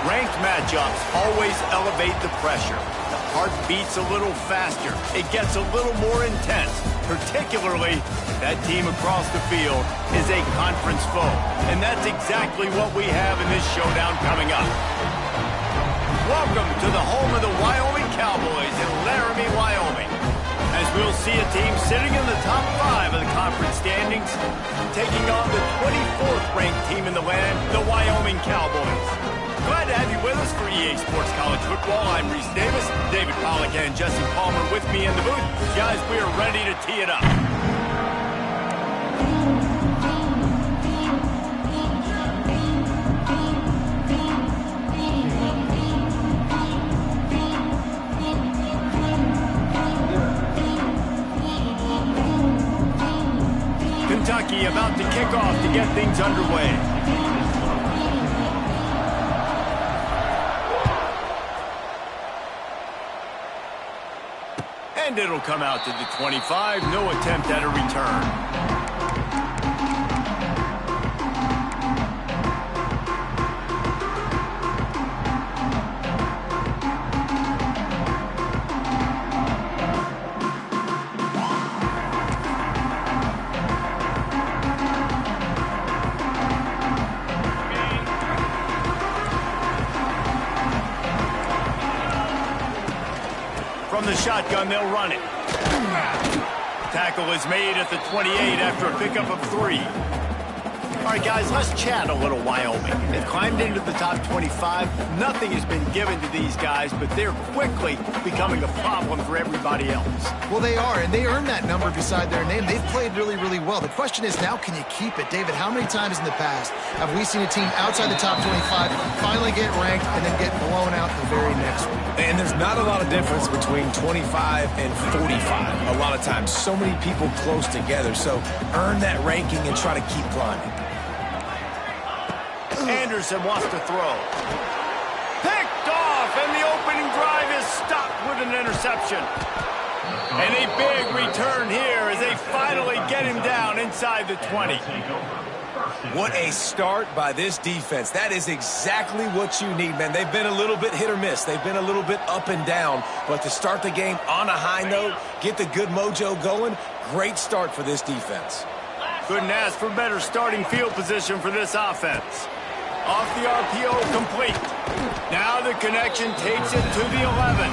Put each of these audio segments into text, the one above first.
Ranked matchups always elevate the pressure. The heart beats a little faster. It gets a little more intense, particularly if that team across the field is a conference foe. And that's exactly what we have in this showdown coming up. Welcome to the home of the Wyoming Cowboys in Laramie, Wyoming. As we'll see a team sitting in the top 5 of the conference standings, taking on the 24th ranked team in the land, the Wyoming Cowboys. Glad to have you with us for EA Sports College Football. I'm Reese Davis, David Pollack and Jesse Palmer with me in the booth. Guys, we are ready to tee it up. Kentucky about to kick off to get things underway. And it'll come out to the 25. No attempt at a return. From the shotgun, they'll run it. Tackle is made at the 28 after a pickup of 3. All right, guys, let's chat a little Wyoming. They've climbed into the top 25. Nothing has been given to these guys, but they're quickly becoming a problem for everybody else. Well, they are, and they earned that number beside their name. They've played really, really well. The question is now, can you keep it? David, how many times in the past have we seen a team outside the top 25 finally get ranked and then get blown out the very next week? And there's not a lot of difference between 25 and 45. A lot of times, so many people close together. So earn that ranking and try to keep climbing. Anderson wants to throw. Picked off, and the opening drive is stopped with an interception. And a big return here as they finally get him down inside the 20. What a start by this defense. That is exactly what you need, man. They've been a little bit hit or miss. They've been a little bit up and down. But to start the game on a high note, get the good mojo going, great start for this defense. Couldn't ask for better starting field position for this offense. Off the RPO, complete. Now the connection takes it to the 11.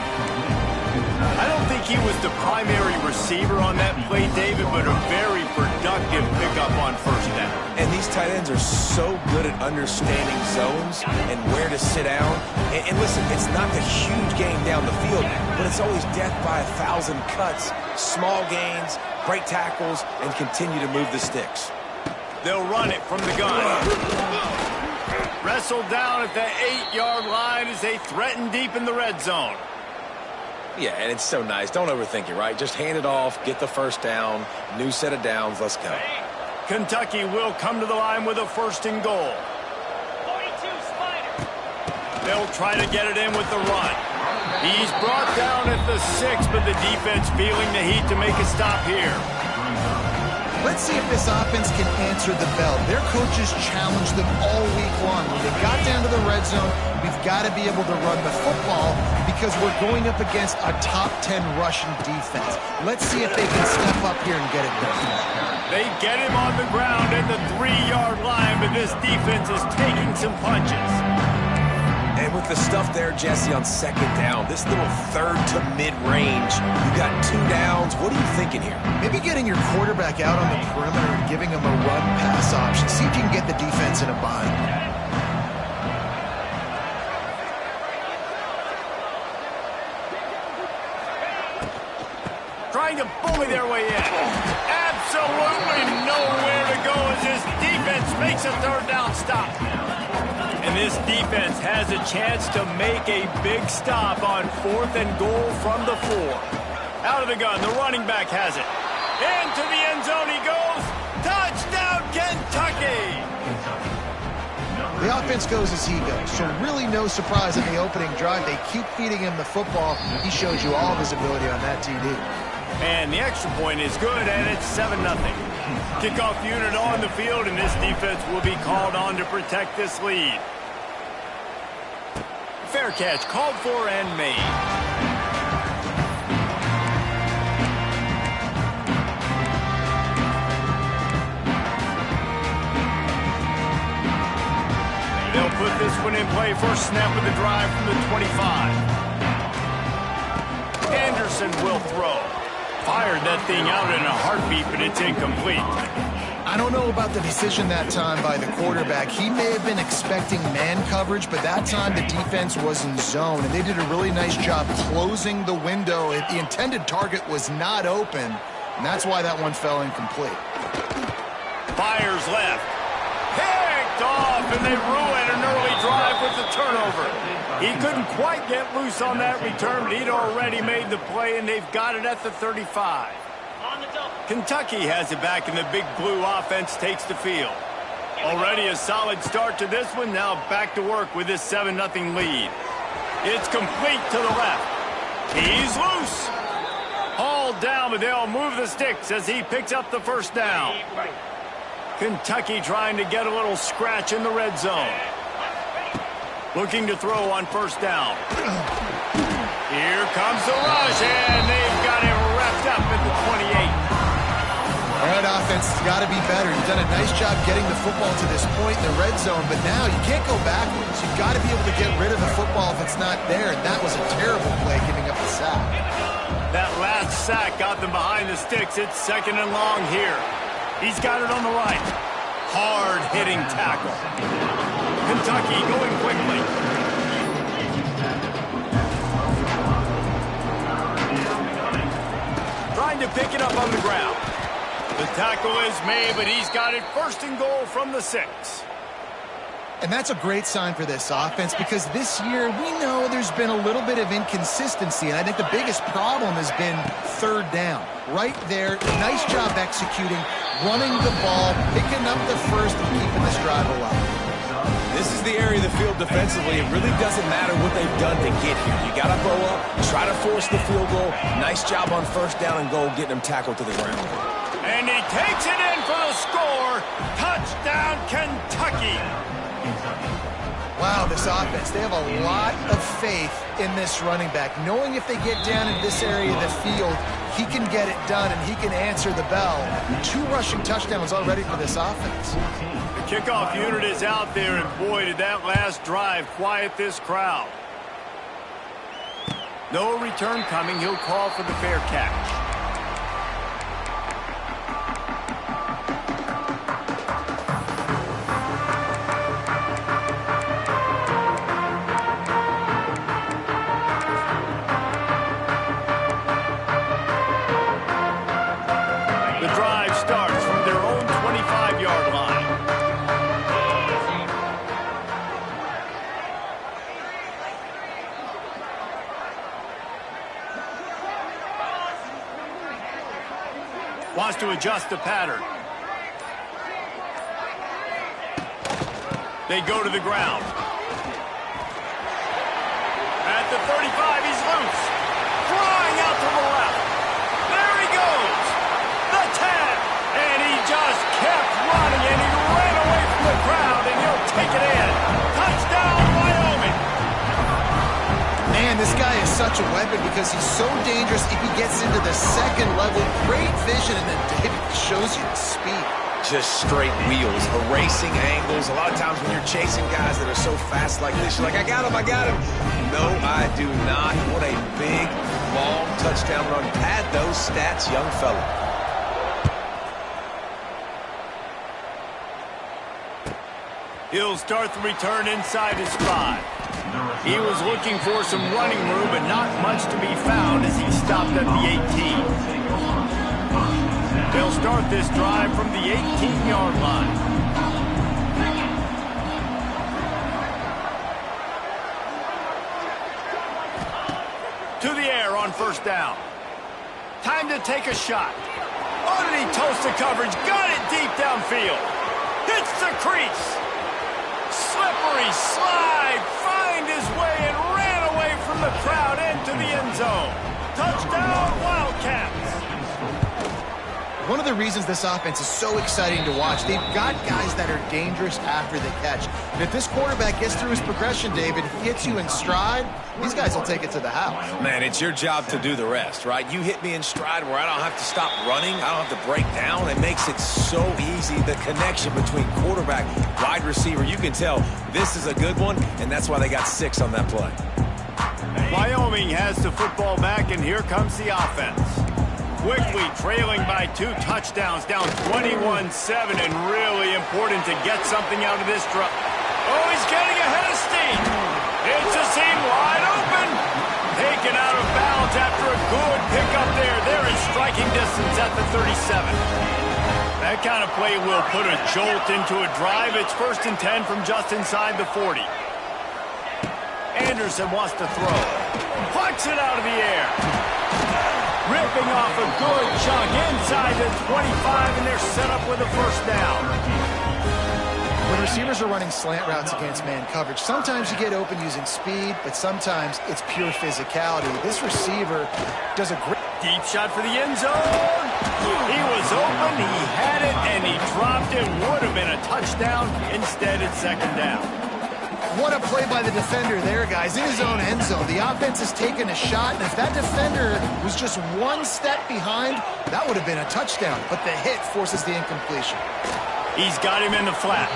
I don't think he was the primary receiver on that play, David, but a very productive pickup on first down. And these tight ends are so good at understanding zones and where to sit down. And listen, it's not the huge game down the field, but it's always death by 1,000 cuts, small gains, great tackles, and continue to move the sticks. They'll run it from the gun. Wrestled down at the 8-yard line as they threaten deep in the red zone. Yeah, and it's so nice. Don't overthink it, right? Just hand it off, get the first down, new set of downs, let's go. Kentucky will come to the line with a 1st and goal. 42 Spider. They'll try to get it in with the run. He's brought down at the 6, but the defense feeling the heat to make a stop here. Let's see if this offense can answer the bell. Their coaches challenged them all week long. When they got down to the red zone, we've got to be able to run the football because we're going up against a top 10 rushing defense. Let's see if they can step up here and get it done. They get him on the ground at the 3-yard line, but this defense is taking some punches. And with the stuff there, Jesse, on 2nd down, this little 3rd to mid-range, you got 2 downs. What are you thinking here? Maybe getting your quarterback out on the perimeter and giving him a run-pass option. See if you can get the defense in a bind. Trying to bully their way in. Absolutely nowhere to go as this defense makes a 3rd down stop. And this defense has a chance to make a big stop on 4th and goal from the 4. Out of the gun, the running back has it. Into the end zone he goes. Touchdown, Kentucky! The offense goes as he goes, so really no surprise in the opening drive. They keep feeding him the football. He shows you all of his ability on that TD. And the extra point is good, and it's 7-0. Kickoff unit on the field, and this defense will be called on to protect this lead. fair catch called for and made. They'll put this one in play. First snap of the drive from the 25. Anderson will throw. Fired that thing out in a heartbeat, but it's incomplete. I don't know about the decision that time by the quarterback. He may have been expecting man coverage, but that time the defense was in zone, and they did a really nice job closing the window. The intended target was not open, and that's why that one fell incomplete. Fires left. Picked off, and they ruin an early drive with the turnover. He couldn't quite get loose on that return, but he'd already made the play, and they've got it at the 35. Kentucky has it back, and the big blue offense takes the field. Already a solid start to this one. Now back to work with this 7-0 lead. It's complete to the left. He's loose. Hauled down, but they'll move the sticks as he picks up the first down. Kentucky trying to get a little scratch in the red zone. Looking to throw on first down. Here comes the rush, and they've got it wrapped up at the 28. All right, offense has got to be better. You've done a nice job getting the football to this point in the red zone, but now you can't go backwards. You've got to be able to get rid of the football if it's not there, and that was a terrible play, giving up the sack. That last sack got them behind the sticks. It's 2nd and long here. He's got it on the right. Hard-hitting tackle. Kentucky going quickly. Trying to pick it up on the ground. The tackle is made, but he's got it 1st and goal from the 6. And that's a great sign for this offense because this year we know there's been a little bit of inconsistency, and I think the biggest problem has been 3rd down. Right there, nice job executing, running the ball, picking up the first, and keeping this drive alive. This is the area of the field defensively. It really doesn't matter what they've done to get here. You got to throw up, try to force the field goal. Nice job on 1st down and goal, getting them tackled to the ground. And he takes it in for the score. Touchdown, Kentucky. Wow, this offense, they have a lot of faith in this running back, knowing if they get down in this area of the field, he can get it done and he can answer the bell. 2 rushing touchdowns already for this offense. The kickoff unit is out there, and boy, did that last drive quiet this crowd. No return coming. He'll call for the fair catch. Wants to adjust the pattern. They go to the ground. At the 35, he's loose. Flying out to the left. There he goes. The 10. And he just kept running, and he ran away from the crowd, and he'll take it in. Touchdown, Wyoming. Man, this guy is such a weapon because he's so dangerous if he gets into the 2nd level. Great vision, and then David shows you the speed. Just straight wheels, erasing angles. A lot of times when you're chasing guys that are so fast like this, you're like, I got him, I got him. No, I do not. What a big, long touchdown run. Pad those stats, young fella. He'll start the return inside his 5. He was looking for some running room, but not much to be found as he stopped at the 18. They'll start this drive from the 18-yard line. To the air on 1st down. Time to take a shot. Oh, did he toast the coverage? Got it deep downfield. Hits the crease. Slippery slide, find his way and ran away from the crowd into the end zone. Touchdown, Wildcats. one of the reasons this offense is so exciting to watch. They've got guys that are dangerous after the catch. And if this quarterback gets through his progression, David, hits you in stride, these guys will take it to the house. Man, it's your job to do the rest, right? You hit me in stride where I don't have to stop running. I don't have to break down. It makes it so easy. The connection between quarterback, wide receiver, you can tell this is a good one, and that's why they got 6 on that play. Wyoming has the football back, and here comes the offense. Quickly trailing by 2 touchdowns, down 21-7, and really important to get something out of this drive. Oh, he's getting ahead of steam. It's a seam wide open. Taken out of bounds after a good pickup there. They're in striking distance at the 37. That kind of play will put a jolt into a drive. It's 1st and 10 from just inside the 40. Anderson wants to throw. Plucks it out of the air. Ripping off a good chunk inside the 25, and they're set up with a 1st down. When receivers are running slant routes against man coverage, sometimes you get open using speed, but sometimes it's pure physicality. This receiver does a great... Deep shot for the end zone. He was open, he had it, and he dropped it. Would have been a touchdown. Instead, it's 2nd down. What a play by the defender there, guys, in his own end zone. The offense has taken a shot, and if that defender was just 1 step behind, that would have been a touchdown. But the hit forces the incompletion. He's got him in the flat.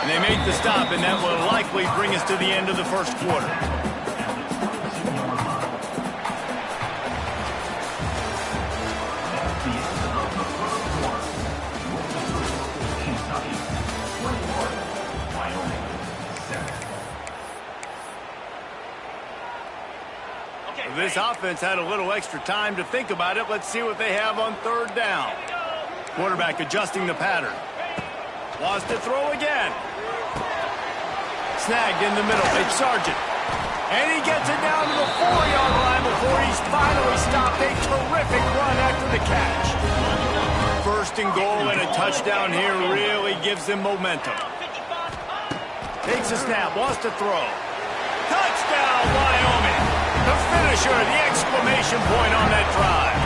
And they make the stop, and that will likely bring us to the end of the 1st quarter. This offense had a little extra time to think about it. Let's see what they have on 3rd down. Quarterback adjusting the pattern. Wants to throw again. Snagged in the middle. It's Sargent. And he gets it down to the 4-yard line before he's finally stopped. A terrific run after the catch. 1st and goal and a touchdown here really gives them momentum. Takes a snap. Wants to throw. Touchdown, Wyoming. The finisher, the exclamation point on that drive.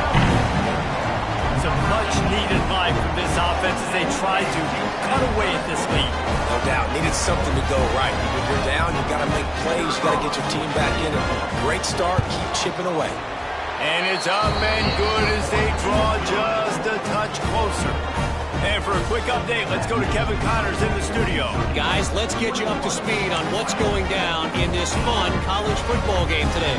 Some much-needed life from this offense as they try to cut away at this lead. No doubt. Needed something to go right. When you're down, you got to make plays. You got to get your team back in. Great start. Keep chipping away. And it's up and good as they draw just a touch closer. And for a quick update, let's go to Kevin Connors in the studio. Guys, let's get you up to speed on what's going down in this fun college football game today.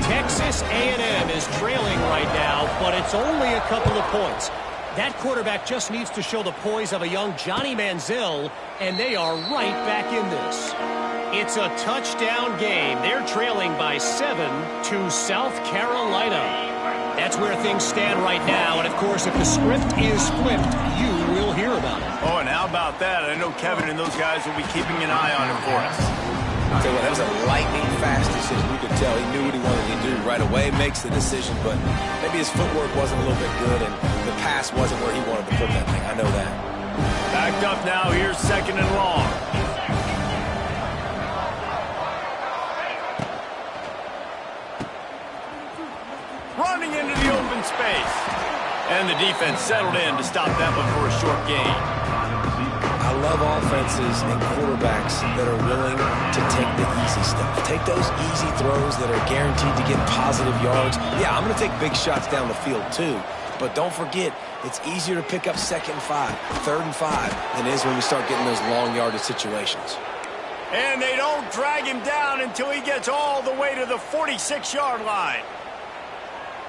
Texas A&M is trailing right now, but it's only a couple of points. That quarterback just needs to show the poise of a young Johnny Manziel, and they are right back in this. It's a touchdown game. They're trailing by 7 to South Carolina. That's where things stand right now, and of course, if the script is flipped, you will hear about it. Oh, and how about that? I know Kevin and those guys will be keeping an eye on it for us. I'll tell you what, that was a lightning-fast decision. You could tell he knew what he wanted to do right away, makes the decision, but maybe his footwork wasn't a little bit good, and the pass wasn't where he wanted to put that thing. I know that. Backed up now. Here's 2nd and long. Running into the open space. And the defense settled in to stop that one for a short gain. I love offenses and quarterbacks that are willing to take the easy stuff. Take those easy throws that are guaranteed to get positive yards. Yeah, I'm going to take big shots down the field too. But don't forget, it's easier to pick up 2nd and 5, 3rd and 5 than it is when we start getting those long yardage situations. And they don't drag him down until he gets all the way to the 46-yard line.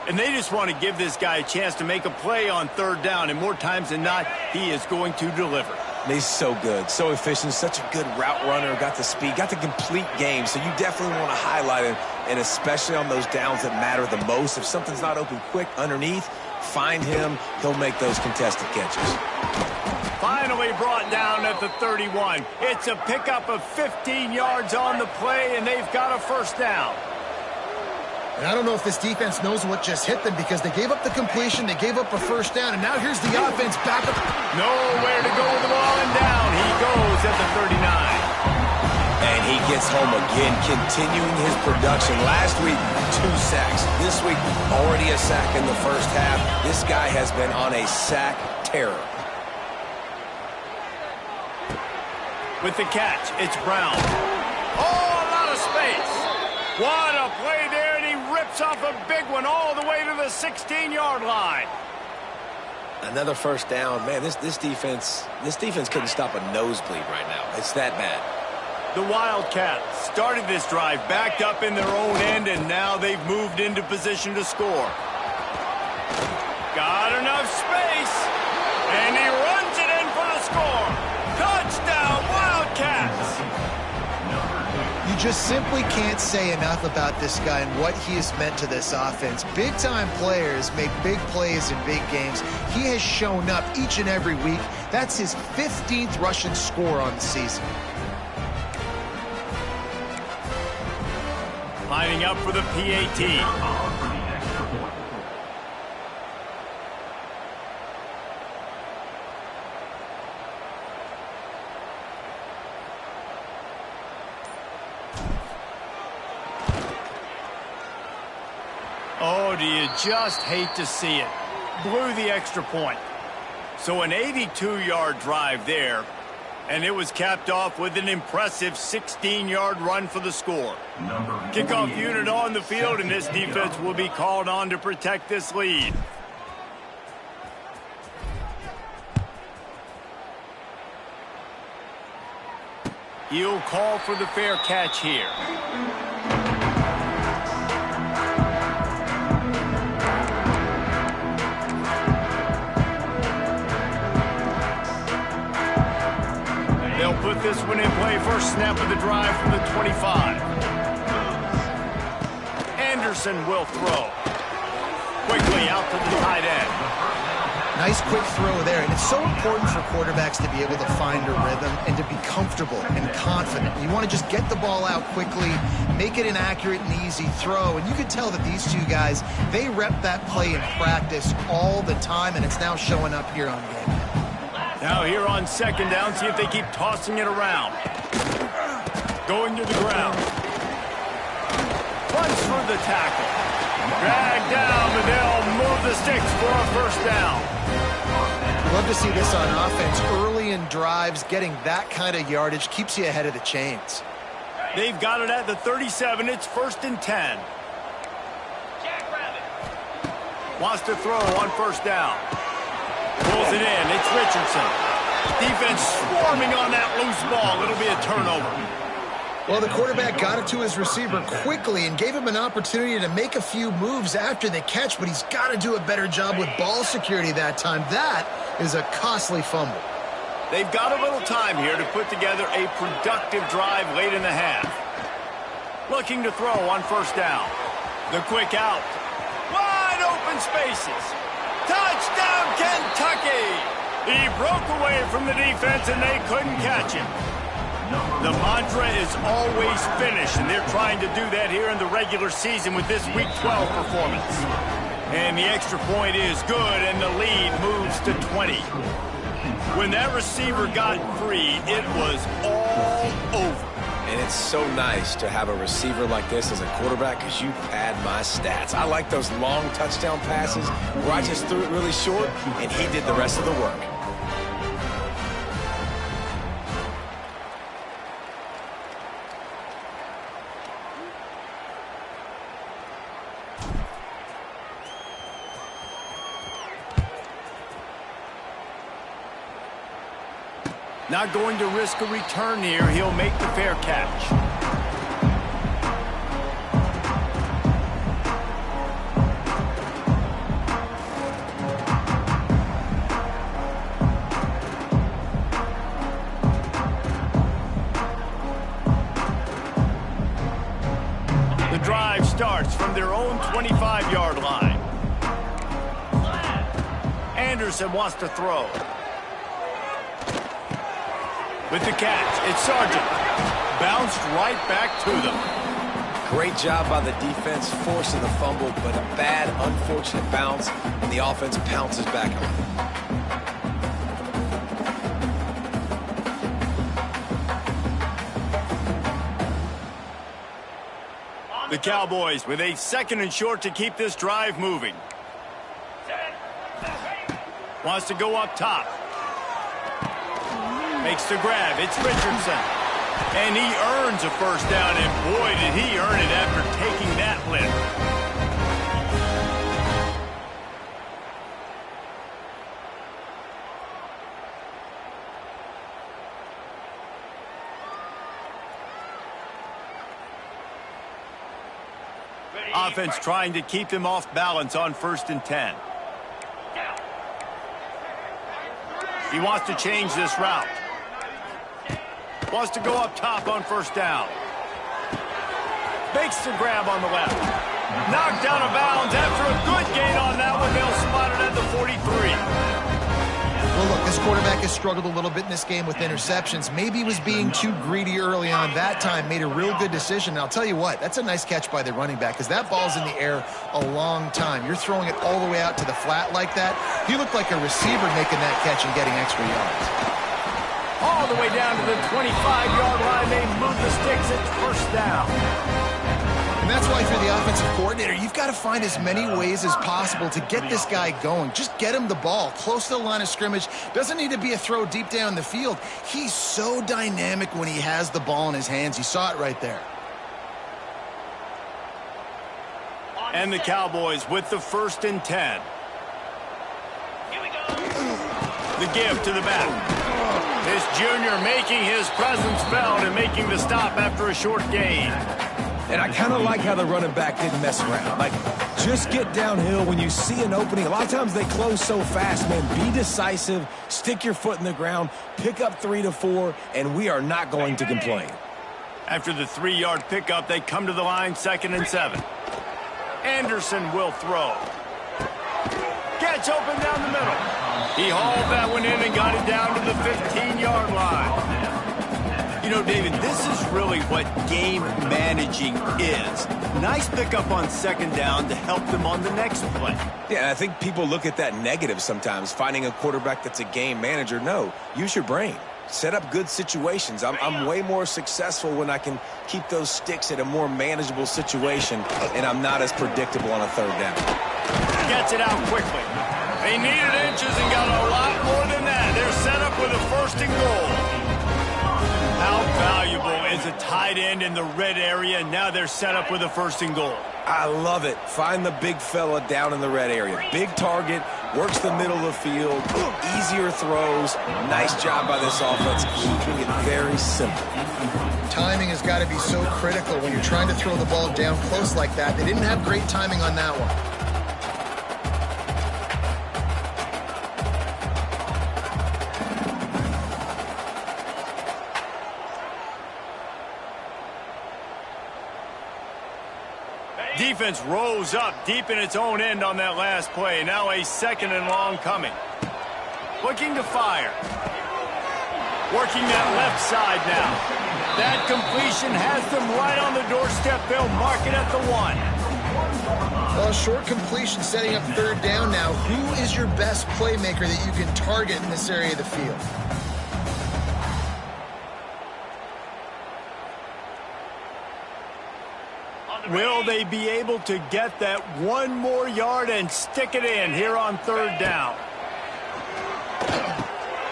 And they just want to give this guy a chance to make a play on 3rd down. And more times than not, he is going to deliver. He's so good, so efficient, such a good route runner, got the speed, got the complete game. So you definitely want to highlight him, and especially on those downs that matter the most. If something's not open quick underneath, find him. He'll make those contested catches. Finally brought down at the 31. It's a pickup of 15 yards on the play, and they've got a 1st down. And I don't know if this defense knows what just hit them because they gave up the completion, they gave up a 1st down, and now here's the offense back up. Nowhere to go with the ball, and down he goes at the 39. And he gets home again, continuing his production. Last week, 2 sacks. This week, already a sack in the first half. This guy has been on a sack terror. With the catch, it's Brown. Oh, a lot of space. What a play there, and he rips off a big one all the way to the 16-yard line. Another first down. Man, this defense couldn't stop a nosebleed right now. It's that bad. The Wildcats started this drive backed up in their own end, and now they've moved into position to score. Got enough space, and he runs it in for the score. Touchdown, Wildcats! You just simply can't say enough about this guy and what he has meant to this offense. Big-time players make big plays in big games. He has shown up each and every week. That's his 15th rushing score on the season. Lining up for the PAT. Oh, do you just hate to see it? Blew the extra point. So an 82-yard drive there, and it was capped off with an impressive 16-yard run for the score. Kickoff unit on the field, and this defense will be called on to protect this lead. He'll call for the fair catch here. They'll put this one in play. First snap of the drive from the 25. Anderson will throw. Quickly out to the tight end. Nice quick throw there, and it's so important for quarterbacks to be able to find a rhythm and to be comfortable and confident. You want to just get the ball out quickly, make it an accurate and easy throw, and you can tell that these two guys, they rep that play in practice all the time, and it's now showing up here on game. Now here on second down, see if they keep tossing it around. Going to the ground. Runs for the tackle. Dragged down, but they'll move the sticks for a first down. Love to see this on offense. Early in drives, getting that kind of yardage keeps you ahead of the chains. They've got it at the 37. It's 1st and 10. Wants to throw on first down. Pulls it in. It's Richardson. Defense swarming on that loose ball. It'll be a turnover. Well, the quarterback got it to his receiver quickly and gave him an opportunity to make a few moves after the catch, but he's got to do a better job with ball security that time. That is a costly fumble. They've got a little time here to put together a productive drive late in the half. Looking to throw on first down. The quick out. Wide open spaces. Touchdown, Kentucky! He broke away from the defense, and they couldn't catch him. The mantra is always finish, and they're trying to do that here in the regular season with this Week 12 performance. And the extra point is good, and the lead moves to 20. When that receiver got free, it was all over. And it's so nice to have a receiver like this as a quarterback because you pad my stats. I like those long touchdown passes where I just threw it really short, and he did the rest of the work. Not going to risk a return here. He'll make the fair catch. The drive starts from their own 25-yard line. Anderson wants to throw. With the catch, it's Sargent. Bounced right back to them. Great job by the defense, forcing the fumble, but a bad, unfortunate bounce, and the offense pounces back on it. The Cowboys with a 2nd and short to keep this drive moving. Wants to go up top. Makes the grab. It's Richardson. And he earns a first down, and boy, did he earn it after taking that lift. Offense trying to keep him off balance on 1st and 10. He wants to change this route. Wants to go up top on 1st down. Makes the grab on the left. Knocked out of bounds after a good gain on that one. They'll spot it at the 43. Well, look, this quarterback has struggled a little bit in this game with interceptions. Maybe he was being too greedy early on. That time made a real good decision. And I'll tell you what, that's a nice catch by the running back because that ball's in the air a long time. You're throwing it all the way out to the flat like that. He looked like a receiver making that catch and getting extra yards. All the way down to the 25-yard line. They move the sticks. It's 1st down. And that's why if you're the offensive coordinator, you've got to find as many ways as possible to get this guy going. Just get him the ball close to the line of scrimmage. Doesn't need to be a throw deep down the field. He's so dynamic when he has the ball in his hands. You saw it right there. And the Cowboys with the 1st and 10. Here we go. The give to the back. This junior making his presence felt and making the stop after a short gain. And I kind of like how the running back didn't mess around. Like, just get downhill when you see an opening. A lot of times they close so fast, man. Be decisive, stick your foot in the ground, pick up 3 to 4, and we are not going to complain. After the 3-yard pickup, they come to the line, 2nd and 7. Anderson will throw. Gets open down the middle. He hauled that one in and got it down to the 15-yard line. You know, David, this is really what game managing is. Nice pickup on 2nd down to help them on the next play. Yeah, and I think people look at that negative sometimes, finding a quarterback that's a game manager. No, use your brain. Set up good situations. I'm way more successful when I can keep those sticks at a more manageable situation, and I'm not as predictable on a 3rd down. Gets it out quickly. They needed inches and got a lot more than that. They're set up with a 1st and goal. How valuable is a tight end in the red area? Now they're set up with a 1st and goal. I love it. Find the big fella down in the red area. Big target, works the middle of the field, easier throws. Nice job by this offense, keeping it very simple. Timing has got to be so critical when you're trying to throw the ball down close like that. They didn't have great timing on that one. Defense rose up deep in its own end on that last play. Now a 2nd and long coming. Looking to fire. Working that left side now. That completion has them right on the doorstep. They'll mark it at the 1. Well, short completion setting up 3rd down now. Who is your best playmaker that you can target in this area of the field? Will they be able to get that 1 more yard and stick it in here on 3rd down?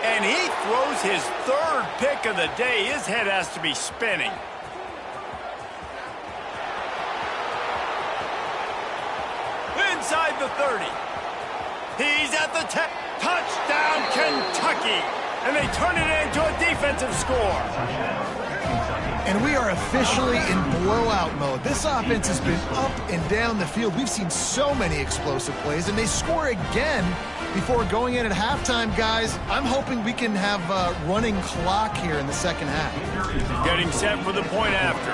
And he throws his 3rd pick of the day. His head has to be spinning. Inside the 30. He's at the 10. Touchdown, Kentucky. And they turn it into a defensive score. And we are officially in blowout mode. This offense has been up and down the field. We've seen so many explosive plays, and they score again before going in at halftime, guys. I'm hoping we can have a running clock here in the 2nd half. Getting set for the point after.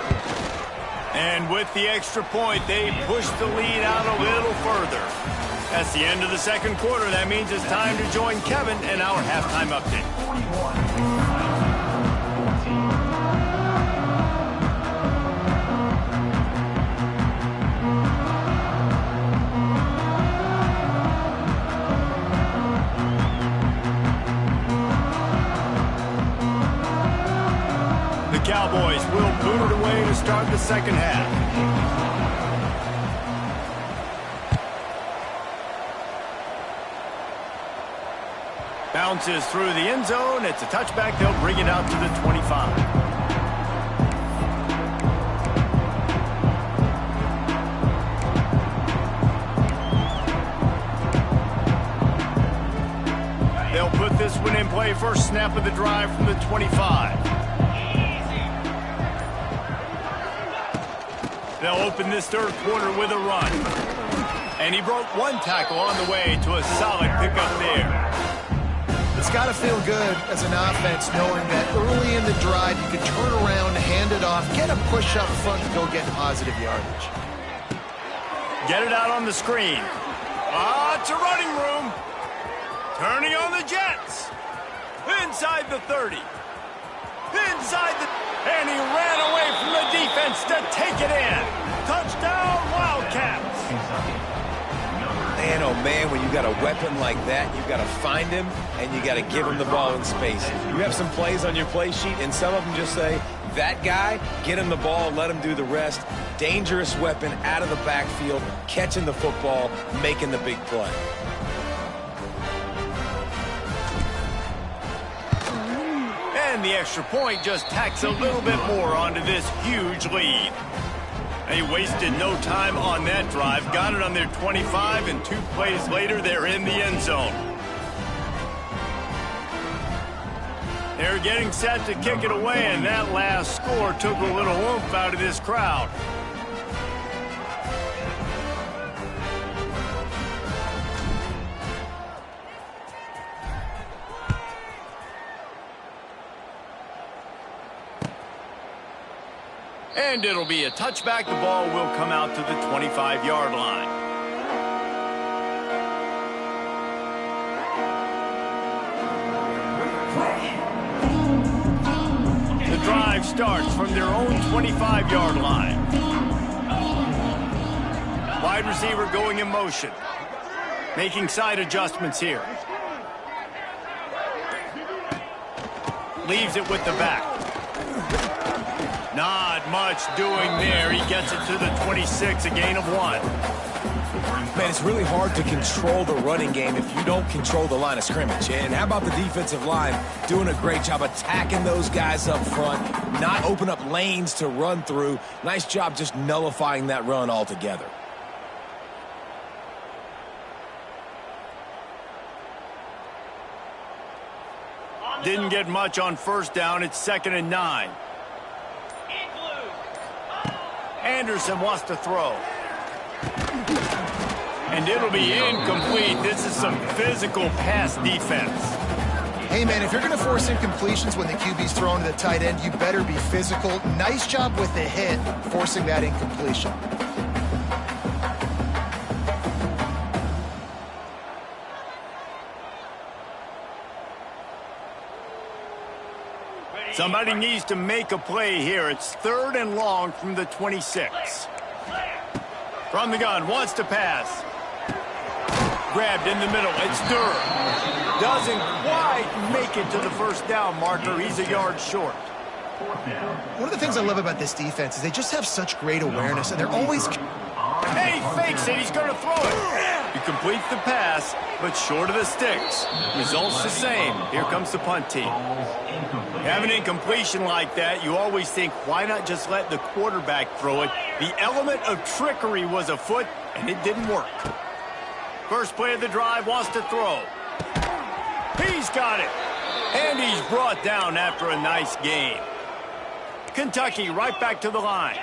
And with the extra point, they push the lead out a little further. That's the end of the 2nd quarter. That means it's time to join Kevin in our halftime update. Cowboys will boot it away to start the 2nd half. Bounces through the end zone. It's a touchback. They'll bring it out to the 25. They'll put this one in play. First snap of the drive from the 25. They'll open this third quarter with a run. And he broke one tackle on the way to a solid pickup there. It's got to feel good as an offense knowing that early in the drive you can turn around, hand it off, get a push up front, and go get positive yardage. Get it out on the screen. It's a running room. Turning on the Jets. Inside the 30. Inside the... And he ran away from the defense to take it in. Touchdown, Wildcats. Man, oh man, when you got a weapon like that, you got to find him and you got to give him the ball in space. You have some plays on your play sheet, and some of them just say, that guy, get him the ball, let him do the rest. Dangerous weapon out of the backfield, catching the football, making the big play. And the extra point just tacks a little bit more onto this huge lead. They wasted no time on that drive. Got it on their 25, and 2 plays later, they're in the end zone. They're getting set to kick it away, and that last score took a little oomph out of this crowd. And it'll be a touchback. The ball will come out to the 25-yard line. The drive starts from their own 25-yard line. Wide receiver going in motion. Making side adjustments here. Leaves it with the back. Not much doing there. He gets it to the 26, a gain of 1. Man, it's really hard to control the running game if you don't control the line of scrimmage. And how about the defensive line doing a great job attacking those guys up front, not open up lanes to run through. Nice job just nullifying that run altogether. Didn't get much on first down. It's 2nd and 9. Anderson wants to throw. And it'll be incomplete. This is some physical pass defense. Hey, man, if you're going to force incompletions when the QB's thrown to the tight end, you better be physical. Nice job with the hit, forcing that incompletion. Somebody needs to make a play here. It's 3rd and long from the 26. From the gun, wants to pass. Grabbed in the middle. It's Durham. Doesn't quite make it to the first down marker. He's a yard short. One of the things I love about this defense is they just have such great awareness, and they're always... Hey, he fakes it. He's going to throw it. He completes the pass, but short of the sticks. Results the same. Here comes the punt team. Have an incompletion like that, you always think, why not just let the quarterback throw it? The element of trickery was afoot, and it didn't work. First play of the drive, wants to throw. He's got it. And he's brought down after a nice gain. Kentucky right back to the line.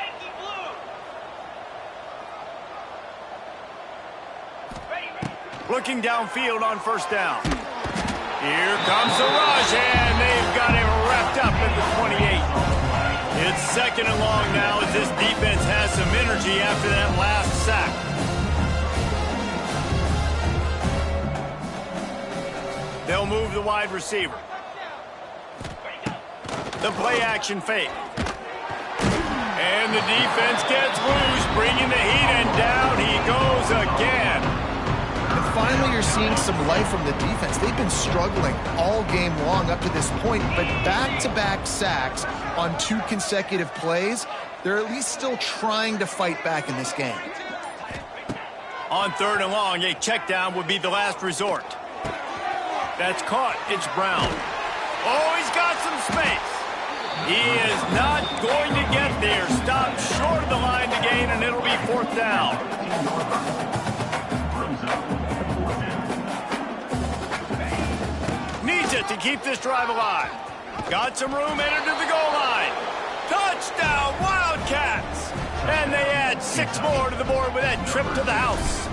Looking downfield on first down. Here comes the rush, and they've got him wrapped up at the 28. It's 2nd and long now as this defense has some energy after that last sack. They'll move the wide receiver. The play action fake. And the defense gets loose, bringing the heat, and down he goes again. And finally, you're seeing some life from the defense. They've been struggling all game long up to this point, but back-to-back sacks on 2 consecutive plays, they're at least still trying to fight back in this game. On 3rd and long, a check down would be the last resort. That's caught. It's Brown. Oh, he's got some space. He is not going to get there. Stopped short of the line to gain, and it'll be 4th down. Needs it to keep this drive alive. Got some room, entered to the goal line. Touchdown, Wildcats! And they add 6 more to the board with that trip to the house.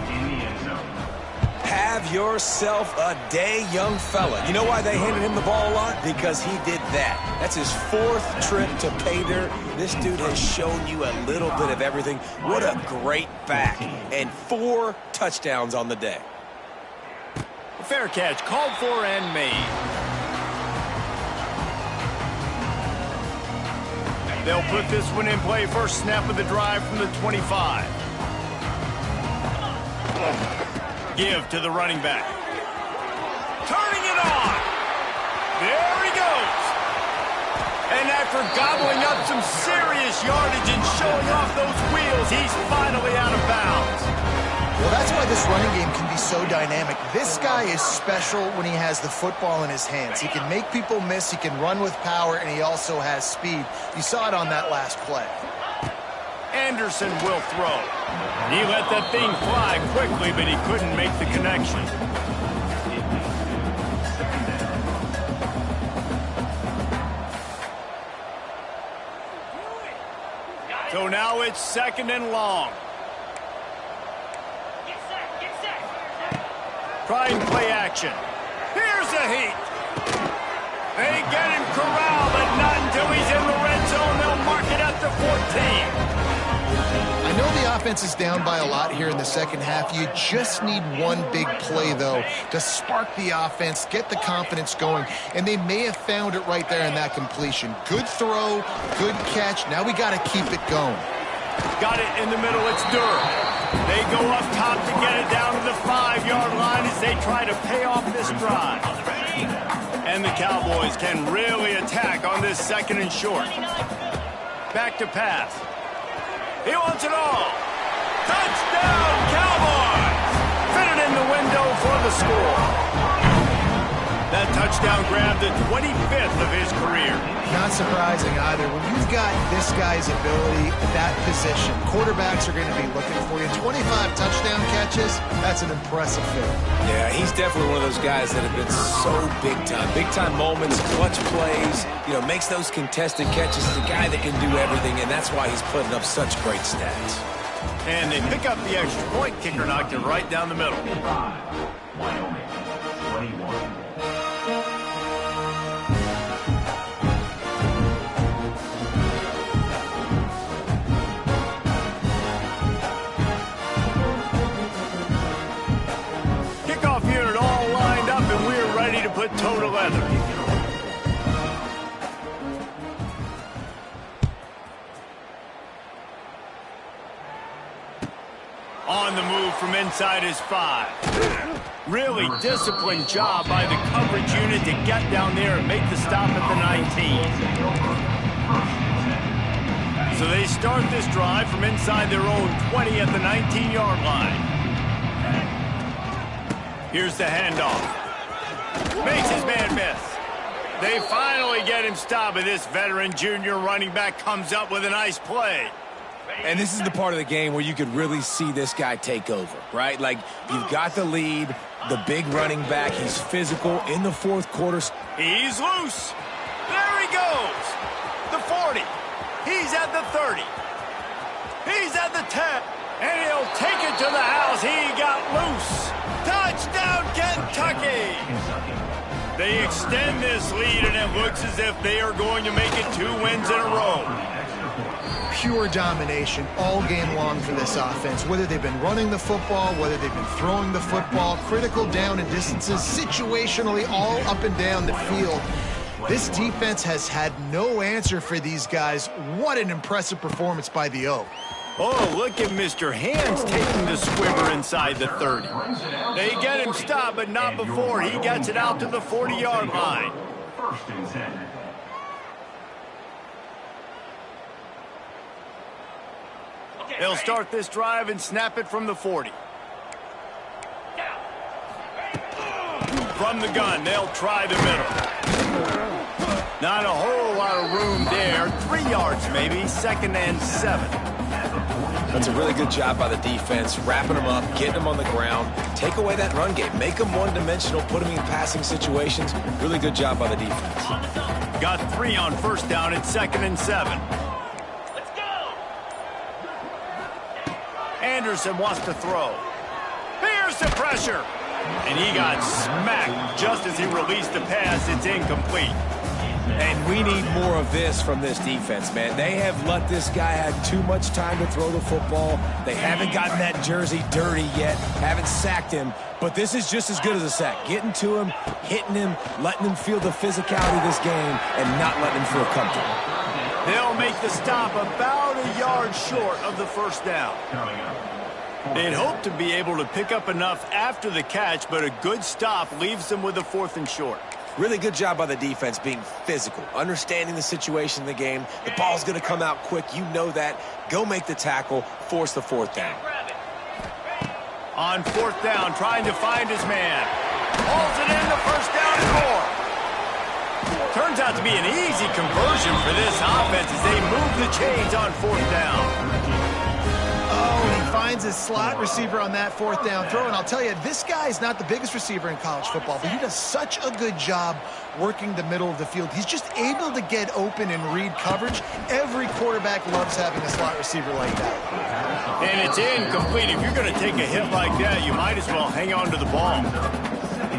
Have yourself a day, young fella. You know why they handed him the ball a lot? Because he did that. That's his 4th trip to pay dirt. This dude has shown you a little bit of everything. What a great back. And 4 touchdowns on the day. Fair catch, called for and made. They'll put this one in play. First snap of the drive from the 25. Give to the running back. Turning it on. There he goes. And after gobbling up some serious yardage and showing off those wheels, he's finally out of bounds. Well, that's why this running game can be so dynamic. This guy is special when he has the football in his hands. He can make people miss, he can run with power, and he also has speed. You saw it on that last play. Anderson will throw. He let that thing fly quickly, but he couldn't make the connection. So now it's 2nd and long. Try and play action. Here's a heat. They get him corralled, but not until he's in the red zone. They'll mark it up to 14. I know the offense is down by a lot here in the second half. You just need one big play, though, to spark the offense, get the confidence going, and they may have found it right there in that completion. Good throw, good catch. Now we got to keep it going. Got it in the middle. It's Durham. They go up top to get it down to the 5-yard line as they try to pay off this drive. And the Cowboys can really attack on this 2nd and short. Back to pass. He wants it all. Touchdown, Cowboys! Fitted in the window for the score. That touchdown grabbed the 25th of his career. Not surprising either. When you've got this guy's ability at that position, quarterbacks are going to be looking for you. 25 touchdown catches, that's an impressive feat. Yeah, he's definitely one of those guys that have been so big time. Big time moments, clutch plays, makes those contested catches. The guy that can do everything, and that's why he's putting up such great stats. And they pick up the extra point. Kicker knocked it right down the middle. Wyoming, 21. Put toe to leather. On the move from inside his 5. Really disciplined job by the coverage unit to get down there and make the stop at the 19. So they start this drive from inside their own 20 at the 19-yard line. Here's the handoff. Makes his man miss. They finally get him stopped, and this veteran junior running back comes up with a nice play. And this is the part of the game where you could really see this guy take over, right? Like, you've got the lead, the big running back. He's physical in the 4th quarter. He's loose. There he goes. The 40. He's at the 30. He's at the 10. And he'll take it to the house. He got loose. Touchdown, Kentucky! They extend this lead, and it looks as if they are going to make it 2 wins in a row. Pure domination all game long for this offense. Whether they've been running the football, whether they've been throwing the football, critical down and distances, situationally all up and down the field. This defense has had no answer for these guys. What an impressive performance by the O. Oh, look at Mr. Hands taking the squibber inside the 30. They get him stopped, but not before he gets it out to the 40-yard line. First and 10. They'll start this drive and snap it from the 40. From the gun, they'll try the middle. Not a whole lot of room there. 3 yards maybe, 2nd and 7. That's a really good job by the defense, wrapping them up, getting them on the ground. Take away that run game. Make them one-dimensional, put them in passing situations. Really good job by the defense. Got 3 on 1st down at 2nd and 7. Let's go. Anderson wants to throw. Here's the pressure. And he got smacked just as he released the pass. It's incomplete. And we need more of this from this defense, man. They have let this guy have too much time to throw the football. They haven't gotten that jersey dirty yet, haven't sacked him. But this is just as good as a sack. Getting to him, hitting him, letting him feel the physicality of this game, and not letting him feel comfortable. They'll make the stop about a yard short of the 1st down. They'd hoped to be able to pick up enough after the catch, but a good stop leaves them with a 4th and short. Really good job by the defense being physical, understanding the situation in the game. The ball's going to come out quick. You know that. Go make the tackle, force the 4th down. On 4th down, trying to find his man. Hauls it in, the 1st down and more. Turns out to be an easy conversion for this offense as they move the chains on 4th down. Oh, and he finds his slot receiver on that 4th down throw. And I'll tell you, this guy's not the biggest receiver in college football, but he does such a good job working the middle of the field. He's just able to get open and read coverage. Every quarterback loves having a slot receiver like that. And it's incomplete. If you're going to take a hit like that, you might as well hang on to the ball.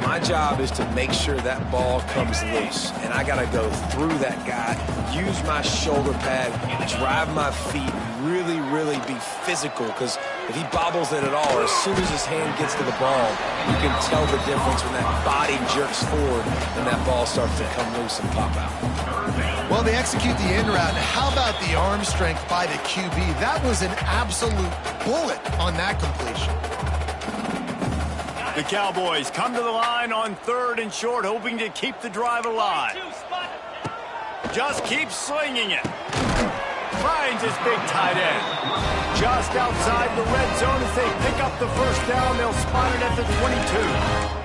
My job is to make sure that ball comes loose, and I got to go through that guy, use my shoulder pad, drive my feet, really be physical, because if he bobbles it at all, or as soon as his hand gets to the ball, you can tell the difference when that body jerks forward and that ball starts to come loose and pop out. Well, they execute the in route. How about the arm strength by the QB? That was an absolute bullet on that completion. The Cowboys come to the line on 3rd and short, hoping to keep the drive alive. Just keeps slinging it. Finds his big tight end. Just outside the red zone as they pick up the 1st down. They'll spot it at the 22.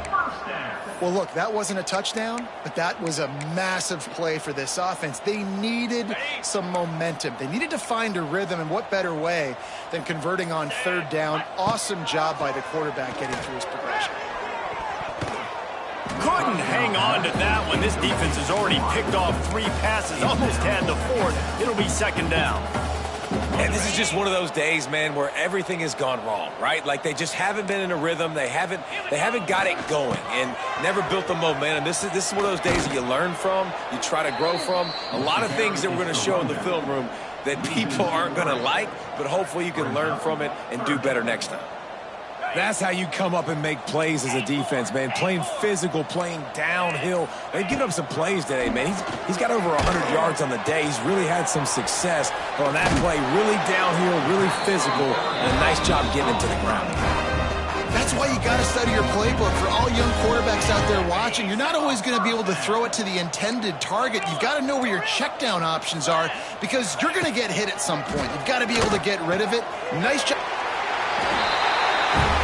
Well, look, that wasn't a touchdown, but that was a massive play for this offense. They needed some momentum. They needed to find a rhythm, and what better way than converting on 3rd down. Awesome job by the quarterback getting through his progression. Couldn't hang on to that one. This defense has already picked off 3 passes, almost had the 4th. It'll be 2nd down. And this is just one of those days, man, where everything has gone wrong, right? Like they just haven't been in a rhythm. They haven't got it going and never built the momentum. This is one of those days that you learn from, you try to grow from. A lot of things that we're going to show in the film room that people aren't going to like, but hopefully you can learn from it and do better next time. That's how you come up and make plays as a defense, man. Playing physical, playing downhill. They've given up some plays today, man. He's got over 100 yards on the day. He's really had some success on that play. Really downhill, really physical, and a nice job getting him to the ground. That's why you got to study your playbook. For all young quarterbacks out there watching, you're not always going to be able to throw it to the intended target. You've got to know where your check down options are because you're going to get hit at some point. You've got to be able to get rid of it. Nice job.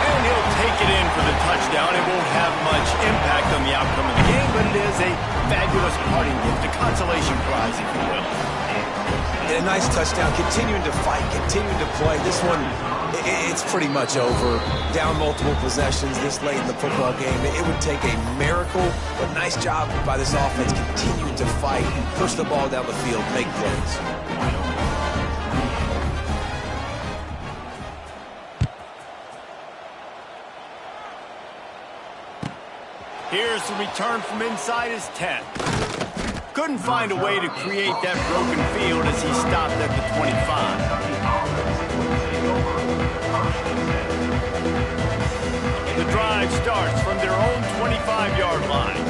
And he'll take it in for the touchdown. It won't have much impact on the outcome of the game, but it is a fabulous parting gift, a consolation prize, if you will. And a nice touchdown, continuing to fight, continuing to play. This one, it's pretty much over. Down multiple possessions this late in the football game. It would take a miracle, but nice job by this offense continuing to fight, push the ball down the field, make plays. Here's the return from inside his 10. Couldn't find a way to create that broken field as he stopped at the 25. The drive starts from their own 25-yard line.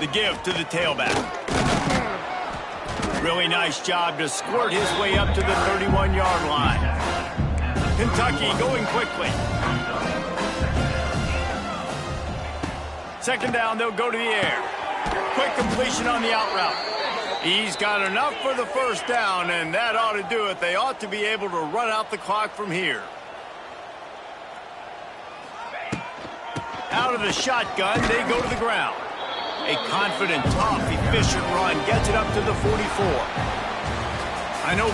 The give to the tailback. Really nice job to squirt his way up to the 31-yard line. Kentucky going quickly. 2nd down, they'll go to the air. Quick completion on the out route. He's got enough for the 1st down, and that ought to do it. They ought to be able to run out the clock from here. Out of the shotgun, they go to the ground. A confident, tough, efficient run gets it up to the 44. I know